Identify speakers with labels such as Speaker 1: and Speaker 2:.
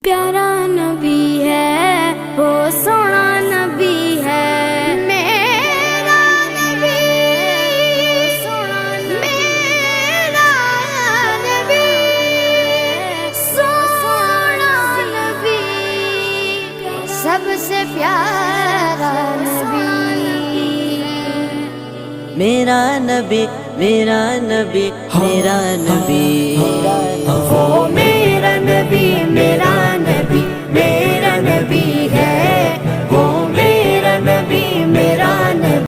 Speaker 1: प्यारा नबी है, वो सोना नबी है। मेरा नबी, सोना मेरा नबी, सोना नबी, सबसे प्यारा नबी।
Speaker 2: मेरा नबी, मेरा नबी, मेरा नबी।